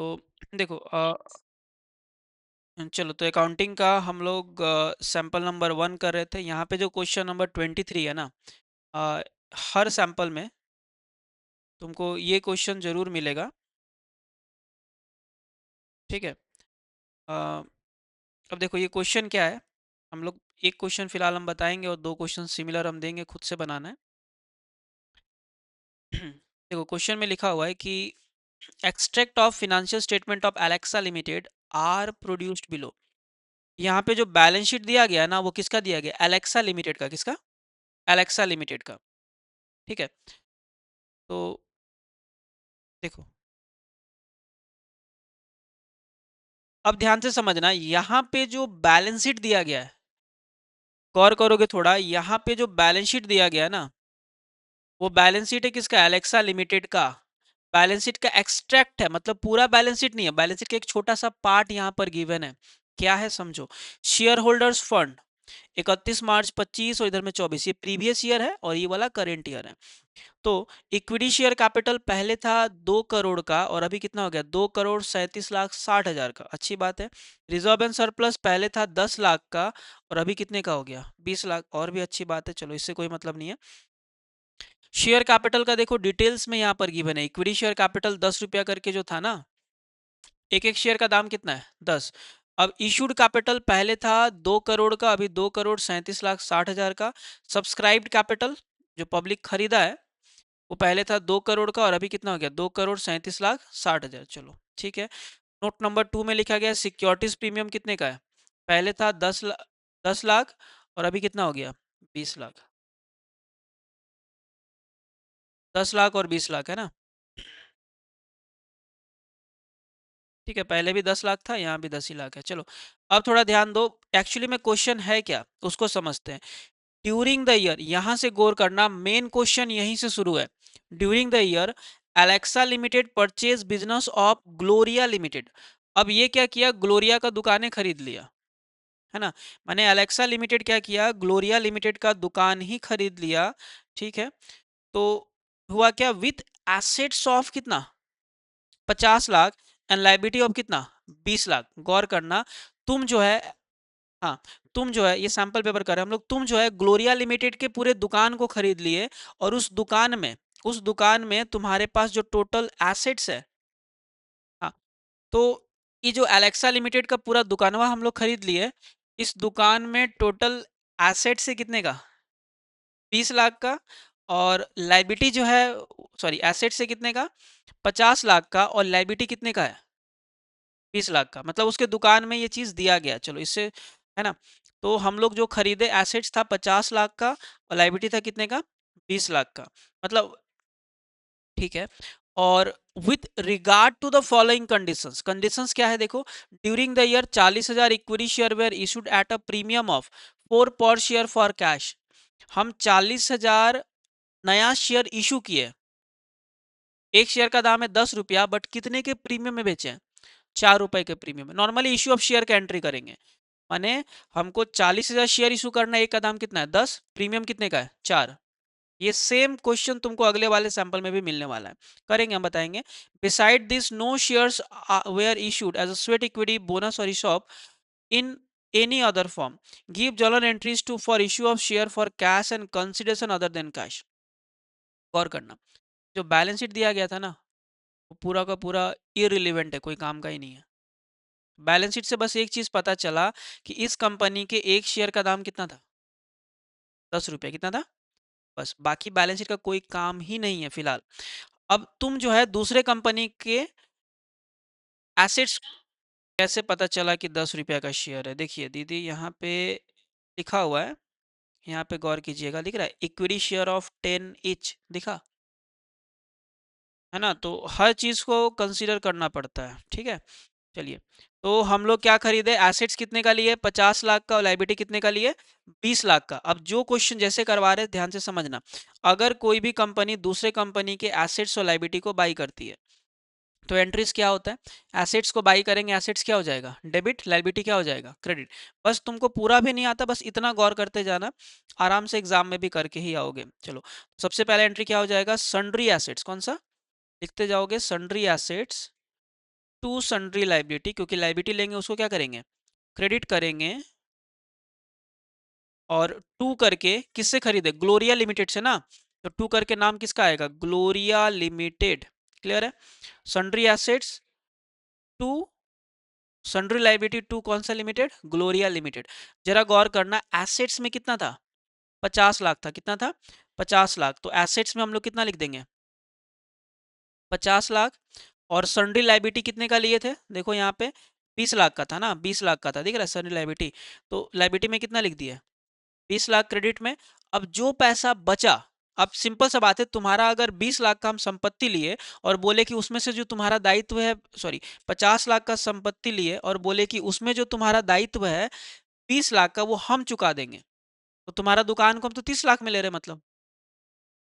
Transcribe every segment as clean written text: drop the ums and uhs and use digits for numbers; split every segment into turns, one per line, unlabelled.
तो देखो चलो तो अकाउंटिंग का हम लोग सैंपल नंबर 1 कर रहे थे। यहाँ पे जो क्वेश्चन नंबर 23 है ना, अ, हर सैंपल में तुमको ये क्वेश्चन जरूर मिलेगा। ठीक है। अ, अब देखो ये क्वेश्चन क्या है। हम लोग एक क्वेश्चन फिलहाल हम बताएंगे और दो क्वेश्चन सिमिलर हम देंगे, खुद से बनाना है। देखो क्वेश्चन में लिखा हुआ है कि extract of financial statement of Alexa limited are produced below. यहाँ पे जो बैलेंस शीट दिया गया है ना, वो किसका दिया गया? एलेक्सा लिमिटेड का। किसका? एलेक्सा लिमिटेड का। ठीक है। तो देखो अब ध्यान से समझना, यहाँ पे जो बैलेंस शीट दिया गया है, गौर करोगे थोड़ा, यहाँ पे जो बैलेंस शीट दिया गया है ना, वो बैलेंस शीट है किसका? एलेक्सा लिमिटेड का। बैलेंस शीट का एक्सट्रैक्ट है, मतलब पूरा बैलेंस शीट नहीं है, बैलेंस शीट का एक छोटा सा पार्ट यहाँ पर गिवन है। क्या है समझो। शेयर होल्डर्स फंड 31 मार्च 25 और इधर में 24, ये प्रीवियस ईयर है और ये वाला करेंट ईयर है। तो इक्विटी शेयर कैपिटल पहले था 2 करोड़ का और अभी कितना हो गया? 2,37,60,000 का। अच्छी बात है। रिजर्व एंड सरप्लस पहले था 10 लाख का और अभी कितने का हो गया? 20 लाख। और भी अच्छी बात है, चलो इससे कोई मतलब नहीं है। शेयर कैपिटल का देखो डिटेल्स में यहाँ पर गिवन है। इक्विटी शेयर कैपिटल 10 रुपया करके जो था ना, एक एक शेयर का दाम कितना है? 10। अब इशूड कैपिटल पहले था 2 करोड़ का, अभी 2,37,60,000 का। सब्सक्राइब्ड कैपिटल जो पब्लिक खरीदा है, वो पहले था 2 करोड़ का और अभी कितना हो गया? 2,37,60,000। चलो ठीक है। नोट नंबर 2 में लिखा गया सिक्योरिटीज प्रीमियम कितने का है? पहले था 10 लाख और अभी कितना हो गया? 20 लाख। 10 लाख और 20 लाख है ना। ठीक है, पहले भी 10 लाख था, यहाँ भी 10 ही लाख है। चलो अब थोड़ा ध्यान दो, एक्चुअली में क्वेश्चन है क्या उसको समझते हैं। ड्यूरिंग द ईयर, यहां से गौर करना, मेन क्वेश्चन यहीं से शुरू है। During the year Alexa limited purchase business of Gloria limited. अब ये क्या किया? ग्लोरिया का दुकानें खरीद लिया, है ना। मैंने एलेक्सा लिमिटेड क्या किया? ग्लोरिया लिमिटेड का दुकान ही खरीद लिया। ठीक है। तो हुआ क्या? विथ एसेट्स ऑफ कितना? 50 लाख एंड लाइबिलिटी ऑफ कितना? 20 लाख। गौर करना, तुम जो है, हाँ, तुम जो है, ये सैंपल पेपर कर रहे हैं हम लोग, तुम जो है ग्लोरिया लिमिटेड के पूरे दुकान को खरीद लिए और उस दुकान में तुम्हारे पास जो टोटल एसेट्स है, हाँ, तो ये जो एलेक्सा लिमिटेड का पूरा दुकानवा हम लोग खरीद लिए, इस दुकान में टोटल एसेट से कितने का? 20 लाख का। और लाइबिलिटी जो है, सॉरी, एसेट से कितने का? 50 लाख का। और लाइबिलिटी कितने का है? 20 लाख का। मतलब उसके दुकान में ये चीज दिया गया। चलो इससे, है ना। तो हम लोग जो खरीदे, एसेट्स था 50 लाख का और लाइबिलिटी था कितने का? 20 लाख का। मतलब ठीक है। और with regard to the following conditions, conditions क्या है देखो। During the year 40,000 equity share were issued at a premium of 4 per share for cash. हम 40,000 नया शेयर इशू किए। एक शेयर का दाम है 10 रुपया, बट कितने के प्रीमियम में बेचे हैं? 4 रुपए के प्रीमियम में। नॉर्मली इश्यू ऑफ शेयर का एंट्री करेंगे, माने हमको 40,000 शेयर इशू करना है, एक का दाम कितना है? 10, प्रीमियम कितने का है? 4। ये सेम क्वेश्चन तुमको अगले वाले सैंपल में भी मिलने वाला है। करेंगे, हम बताएंगे। Besides this no shares were issued as a sweat equity bonus और ESOP in any other form. Give journal entries to for issue of share for cash and consideration other than cash. गौर करना, जो balance sheet दिया गया था ना, वो पूरा का पूरा इररिलेवेंट है, कोई काम का ही नहीं है। बैलेंस शीट से बस एक चीज पता चला कि इस कंपनी के एक शेयर का दाम कितना था? 10 रुपया। कितना था? बस, बाकी बैलेंस शीट का कोई काम ही नहीं है फिलहाल। अब तुम जो है दूसरे कंपनी के एसेट्स, कैसे पता चला कि 10 रुपया का शेयर है? देखिए दीदी, यहाँ पे लिखा हुआ है, यहाँ पे गौर कीजिएगा, दिख रहा है इक्विटी शेयर ऑफ 10 इच, दिखा है ना। तो हर चीज को कंसीडर करना पड़ता है। ठीक है। चलिए, तो हम लोग क्या खरीदे? एसेट्स कितने का लिए? 50 लाख का। और लाइबिलिटी कितने का लिए? 20 लाख का। अब जो क्वेश्चन जैसे करवा रहे, ध्यान से समझना। अगर कोई भी कंपनी दूसरे कंपनी के एसेट्स और लाइबिलिटी को बाई करती है, तो एंट्रीज क्या होता है? एसेट्स को बाई करेंगे, एसेट्स क्या हो जाएगा? डेबिट। लाइबिलिटी क्या हो जाएगा? क्रेडिट। बस तुमको पूरा भी नहीं आता, बस इतना गौर करते जाना, आराम से एग्जाम में भी करके ही आओगे। चलो, सबसे पहले एंट्री क्या हो जाएगा? Sundry assets. कौन सा? लिखते जाओगे, sundry assets to sundry liability, क्योंकि लाइबिलिटी लेंगे उसको क्या करेंगे, क्रेडिट करेंगे, और टू करके किससे खरीदे, ग्लोरिया लिमिटेड से ना, तो टू करके नाम किसका आएगा, ग्लोरिया लिमिटेड। क्लियर है। Sundry assets to, sundry liability to कौन सा लिमिटेड, ग्लोरिया लिमिटेड। जरा गौर करना, एसेट्स में कितना था, 50 लाख था, कितना था, 50 लाख, तो एसेट्स में हम लोग कितना लिख देंगे, 50 लाख। और सन्ड्री लाइबिलिटी कितने का लिए थे, देखो यहाँ पे 20 लाख का था ना, 20 लाख का था, दिख रहा है सन्ड्री लाइबिलिटी, तो लाइबिलिटी में कितना लिख दिया, 20 लाख क्रेडिट में। अब जो पैसा बचा, अब सिंपल सा बात है, तुम्हारा अगर 20 लाख का हम संपत्ति लिए और बोले कि उसमें से जो तुम्हारा दायित्व है, सॉरी 50 लाख का संपत्ति लिए और बोले कि उसमें जो तुम्हारा दायित्व है 20 लाख का वो हम चुका देंगे, तो तुम्हारा दुकान को हम तो 30 लाख में ले रहे, मतलब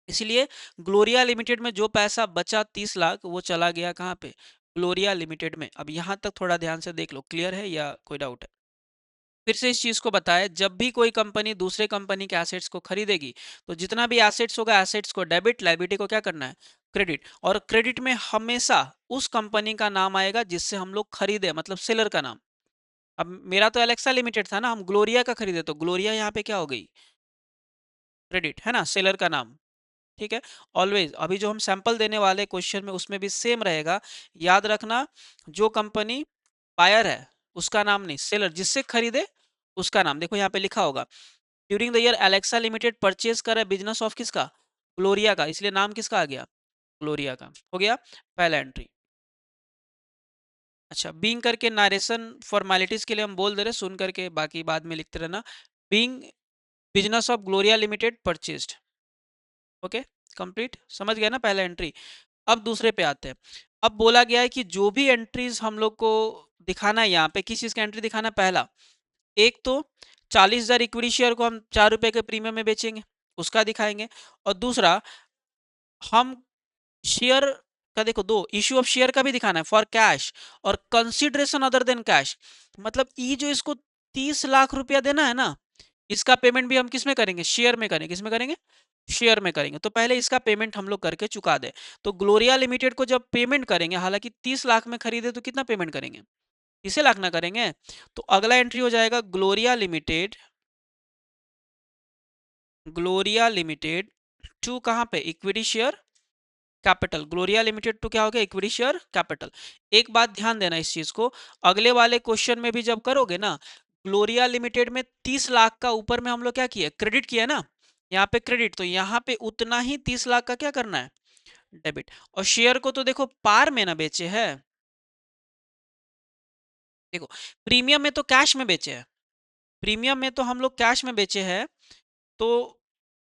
इसीलिए ग्लोरिया लिमिटेड में जो पैसा बचा 30 लाख वो चला गया कहाँ पे, ग्लोरिया लिमिटेड में। अब यहाँ तक थोड़ा ध्यान से देख लो, क्लियर है या कोई डाउट है। फिर से इस चीज को बताए, जब भी कोई कंपनी दूसरे कंपनी के एसेट्स को खरीदेगी तो जितना भी एसेट्स होगा, एसेट्स को डेबिट, लाइबिलिटी को क्या करना है, क्रेडिट। और क्रेडिट में हमेशा उस कंपनी का नाम आएगा जिससे हम लोग खरीदे, मतलब सेलर का नाम। अब मेरा तो एलेक्सा लिमिटेड था ना, हम ग्लोरिया का खरीदे तो ग्लोरिया यहाँ पे क्या हो गई, क्रेडिट, है ना, सेलर का नाम। ठीक है। ऑलवेज अभी जो हम सैंपल देने वाले क्वेश्चन में उसमें भी सेम रहेगा, याद रखना, जो कंपनी बायर है उसका नाम नहीं, सेलर जिससे खरीदे उसका नाम। देखो यहाँ पे लिखा होगा, during the year Alexa limited purchase कर बिजनेस ऑफ किसका, ग्लोरिया का, इसलिए नाम किसका आ गया, ग्लोरिया का। हो गया पहला एंट्री। अच्छा, बीइंग करके नारेशन फॉर्मेलिटीज के लिए हम बोल दे रहे, सुन करके बाकी बाद में लिखते रहना। Being business of Gloria limited purchased. Okay, complete, समझ गया ना पहला एंट्री। अब दूसरे पे आते हैं। अब बोला गया है कि जो भी एंट्रीज हम लोग को दिखाना है, यहाँ पे किस चीज का एंट्री दिखाना है, पहला एक तो 40,000 इक्विटी शेयर को हम 4 रुपए के प्रीमियम में बेचेंगे, उसका दिखाएंगे। और दूसरा, हम शेयर का, देखो दो, इश्यू ऑफ शेयर का भी दिखाना है फॉर कैश और कंसिडरेशन अदर देन कैश। मतलब ये जो इसको 30 लाख रुपया देना है ना, इसका पेमेंट भी हम किस में करेंगे, शेयर में करेंगे, किस में करेंगे, शेयर में करेंगे। तो पहले इसका पेमेंट हम लोग करके चुका दे। तो ग्लोरिया लिमिटेड को जब पेमेंट करेंगे, हालांकि 30 लाख में खरीदे तो कितना पेमेंट करेंगे, 30 लाख ना करेंगे। तो अगला एंट्री हो जाएगा Gloria limited, Gloria limited to कहां पे, equity share capital. Gloria limited to क्या हो गया, इक्विटी शेयर कैपिटल। एक बात ध्यान देना इस चीज को, अगले वाले क्वेश्चन में भी जब करोगे ना, ग्लोरिया लिमिटेड में 30 लाख का ऊपर में हम लोग क्या किया, क्रेडिट किया ना, यहाँ पे क्रेडिट, तो यहाँ पे उतना ही 30 लाख का क्या करना है, डेबिट। और शेयर को तो देखो पार में ना बेचे है, देखो प्रीमियम में तो कैश में बेचे हैं, प्रीमियम में तो हम लोग कैश में बेचे हैं, तो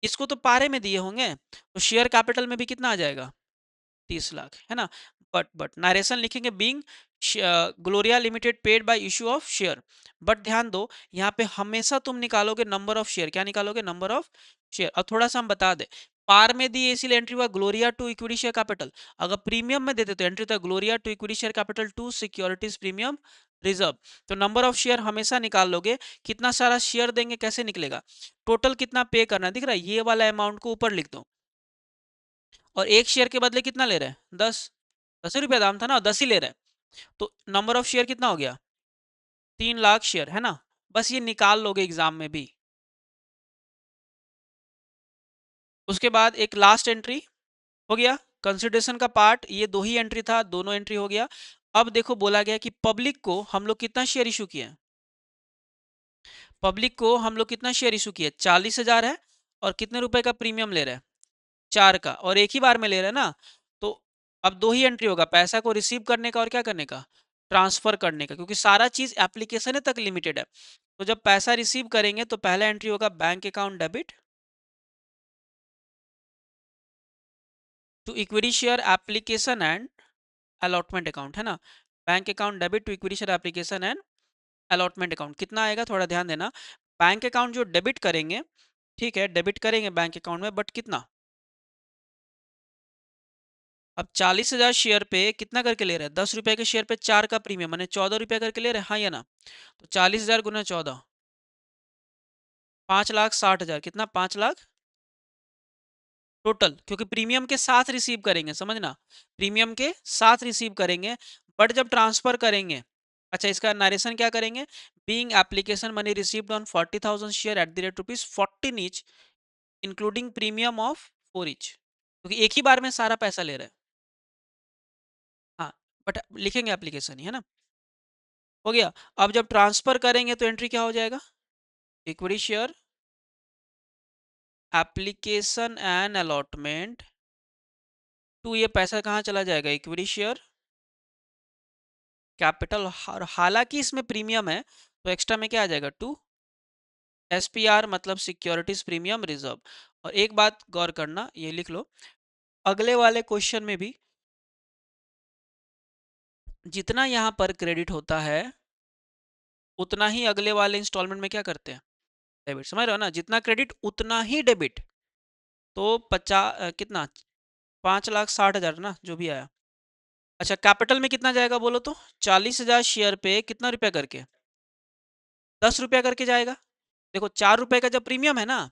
इसको तो पारे में दिए होंगे, तो शेयर कैपिटल में भी कितना आ जाएगा, 30 लाख, है ना। बट नारेशन लिखेंगे, being Gloria limited paid by issue of share. But ध्यान दो, यहाँ पे हमेशा तुम निकालोगे नंबर ऑफ शेयर, क्या निकालोगे, नंबर ऑफ शेयर। और थोड़ा सा हम बता दे, पार में दिए इसीलिए एंट्री हुआ Gloria to equity share capital. अगर प्रीमियम में देते तो एंट्री था Gloria to equity share capital to securities premium reserve. तो नंबर ऑफ शेयर हमेशा निकाल लोगे, कितना सारा शेयर देंगे कैसे निकलेगा, टोटल कितना पे करना है, दिख रहा है, ये वाला अमाउंट को ऊपर लिख दो। और एक शेयर के बदले कितना ले रहे हैं, 10 रुपया दाम था ना, 10 ही ले रहे हैं, तो नंबर ऑफ शेयर कितना हो गया, 3 लाख शेयर, है ना। बस ये निकाल लोगे एग्जाम में भी। उसके बाद एक लास्ट एंट्री हो गया, कंसिडरेशन का पार्ट, ये दो ही एंट्री था, दोनों एंट्री हो गया। अब देखो बोला गया कि पब्लिक को हम लोग कितना शेयर इशू किए, पब्लिक को हम लोग कितना शेयर इशू किए, 40,000 है, और कितने रुपए का प्रीमियम ले रहे हैं, 4 का, और एक ही बार में ले रहे हैं ना। तो अब दो ही एंट्री होगा, पैसा को रिसीव करने का और क्या करने का, ट्रांसफर करने का, क्योंकि सारा चीज एप्लीकेशन तक लिमिटेड है। तो जब पैसा रिसीव करेंगे तो पहला एंट्री होगा bank account debit to equity share application and allotment account, है ना। Bank account debit to equity share application and allotment account. कितना आएगा, थोड़ा ध्यान देना, बैंक अकाउंट जो डेबिट करेंगे, ठीक है, डेबिट करेंगे बैंक अकाउंट में, बट कितना, अब 40,000 शेयर पे कितना करके ले रहे हैं, 10 रुपए के शेयर पे 4 का प्रीमियम, मैंने 14 रुपया करके ले रहे हैं, हाँ या ना। तो 40,000 गुना 14, 5,60,000, कितना, 5 लाख टोटल, क्योंकि प्रीमियम के साथ रिसीव करेंगे, समझना, प्रीमियम के साथ रिसीव करेंगे। बट जब ट्रांसफर करेंगे, अच्छा इसका नरेशन क्या करेंगे, being application money received on 40,000 share at the rate rupees 14 each including premium of 4 each, क्योंकि एक ही बार में सारा पैसा ले रहे हैं। हाँ, बट लिखेंगे एप्लीकेशन ही है ना, हो गया। अब जब ट्रांसफर करेंगे तो एंट्री क्या हो जाएगा, equity share application and allotment to, ये पैसा कहाँ चला जाएगा, इक्विटी शेयर कैपिटल, हालांकि इसमें प्रीमियम है तो एक्स्ट्रा में क्या आ जाएगा, टू एसपीआर मतलब सिक्योरिटीज प्रीमियम रिजर्व। और एक बात गौर करना, ये लिख लो, अगले वाले क्वेश्चन में भी जितना यहां पर क्रेडिट होता है उतना ही अगले वाले इंस्टॉलमेंट में क्या करते हैं, डेबिट, समझ रहे हो ना, जितना क्रेडिट उतना ही डेबिट। तो 50 कितना, 5,60,000 ना जो भी आया। अच्छा कैपिटल में कितना जाएगा बोलो तो, 40,000 शेयर पे कितना रुपया करके, 10 रुपया करके जाएगा। देखो 4 रुपए का जब प्रीमियम है ना,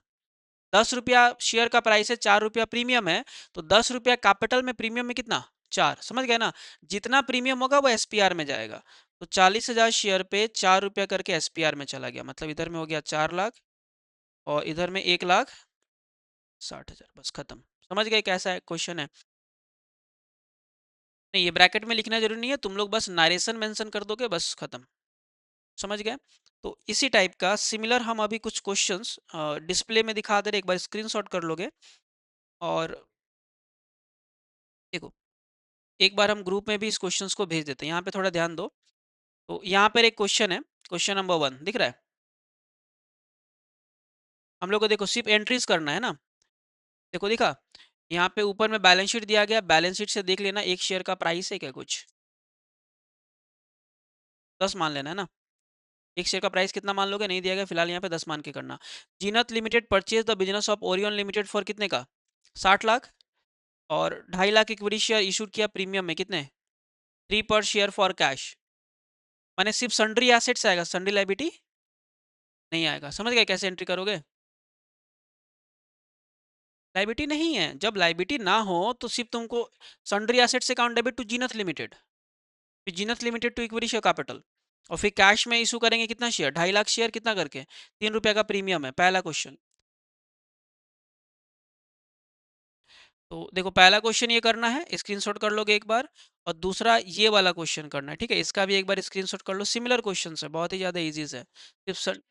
10 रुपया शेयर का प्राइस है, 4 रुपया प्रीमियम है, तो 10 रुपया कैपिटल में, प्रीमियम में कितना, 4, समझ गए ना, जितना प्रीमियम होगा वो एसपीआर में जाएगा। तो 40,000 शेयर पे 4 रुपया करके एसपीआर में चला गया, मतलब इधर में हो गया 4 लाख और इधर में 1,60,000, बस खत्म। समझ गए कैसा है क्वेश्चन है। नहीं ये ब्रैकेट में लिखना जरूरी नहीं है, तुम लोग बस नारेशन मेंशन कर दोगे, बस खत्म, समझ गए। तो इसी टाइप का सिमिलर हम अभी कुछ क्वेश्चंस डिस्प्ले में दिखा दे रहे, एक बार स्क्रीनशॉट कर लोगे। और देखो एक बार हम ग्रुप में भी इस क्वेश्चंस को भेज देते हैं, यहाँ पे थोड़ा ध्यान दो। तो यहाँ पर एक क्वेश्चन है, क्वेश्चन नंबर 1 दिख रहा है, हम लोग को देखो सिर्फ एंट्रीज करना है ना। देखो दिखा, यहाँ पे ऊपर में बैलेंस शीट दिया गया, बैलेंस शीट से देख लेना एक शेयर का प्राइस है क्या, कुछ 10 मान लेना है ना। एक शेयर का प्राइस कितना मान लोगे, नहीं दिया गया, फिलहाल यहाँ पे 10 मान के करना। Zeenat limited purchase the business of Orion limited for कितने का, 60 लाख, और 2.5 लाख इक्विटी शेयर इशू किया प्रीमियम में कितने, 3 पर शेयर फॉर कैश। मैंने सिर्फ सन्ड्री एसेट्स आएगा, सन्ड्री लाइबिलिटी नहीं आएगा, समझ गए कैसे एंट्री करोगे। लाइबिलिटी नहीं है, जब लाइबिलिटी ना हो तो सिर्फ तुमको sundry assets account debit to Zeenat limited, फिर Zeenat limited to equity share capital, और फिर कैश में इशू करेंगे कितना शेयर, 2.5 लाख शेयर, कितना करके, 3 रुपया का प्रीमियम है, पहला क्वेश्चन। तो देखो पहला क्वेश्चन ये करना है, स्क्रीनशॉट कर लोगे एक बार, और दूसरा ये वाला क्वेश्चन करना है, ठीक है, इसका भी एक बार स्क्रीनशॉट कर लो, सिमिलर क्वेश्चन है, बहुत ही ज्यादा इजी है, सिर्फ